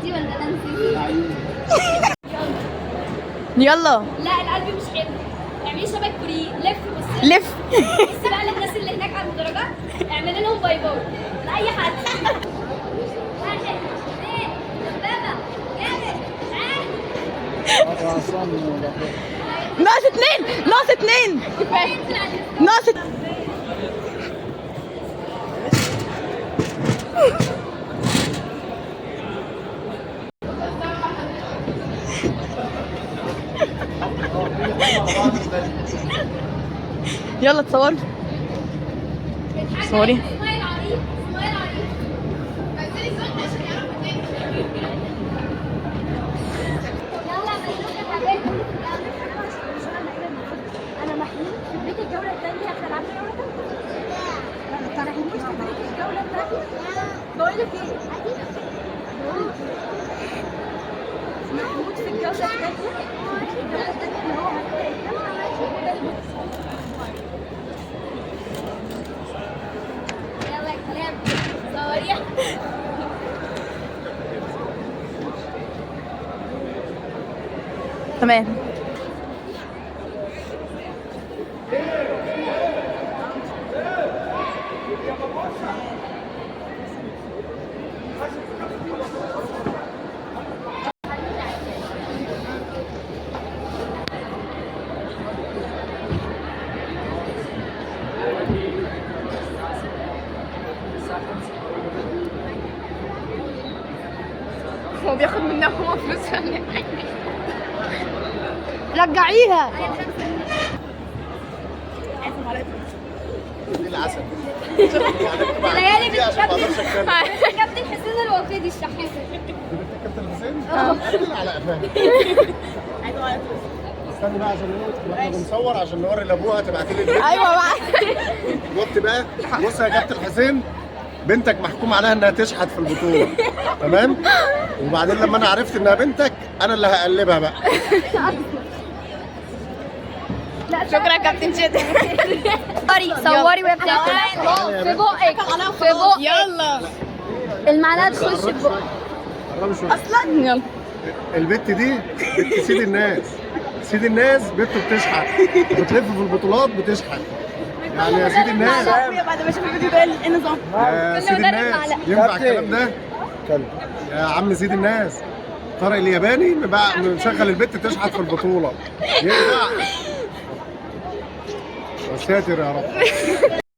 دي ولا انا نسيت؟ يلا لا القلب مش حلو. اعملي شبه الكوريين، لف بصي لف. بصي بقى للناس اللي هناك على المدرجات، اعملي لهم باي باي لاي حد. واحد اثنين بابا جامد ناقص اتنين، ناقص اتنين، ناقص يلا تصوري. صوري. اسماعيل عريض، اسماعيل عريض. يلا ملوك يا حبيبي. انا محمود في بريك الجوله الثانيه هتلعب جوله ثانيه. انا محمود في بريك الجوله الثانيه. بقول لك ايه؟ محمود في الجوله الثانيه، في الجوله الثانيه اللي هو يلا يا كلام صواريخ. تمام. هو بياخد منها هو فلوس ولا رجعيها. دي العسل. ليالي دي عشان ما اقدرش اتكلم. كابتن حسين الوقيدي الشحات. دي بنت الكابتن حسين؟ على قفاها. استني بقى عشان احنا بنصور عشان نوري لابوها تبعتي لي الفيديو. ايوه بقى. بص بقى، بص يا كابتن حسين، بنتك محكوم عليها انها تشحت في البطوله، تمام؟ وبعدين لما انا عرفت انها بنتك انا اللي هقلبها بقى. شكرا يا كابتن شتا. صوري وهي بتاكل في بقك، في بقك. يلا المعلقه تخش في بقك. قربي شويه. اصلا يلا. البت دي بنت سيد الناس. سيد الناس بنته بتشحت، بتلف في البطولات بتشحت. يعني يا سيد الناس، بعد ما اشوف الفيديو ده ايه النظام؟ يا سيد الناس ينفع الكلام ده؟ يا عم سيد الناس، طارق الياباني مشغل البت تشحت في البطولة، ينفع؟ يا ساتر يا رب.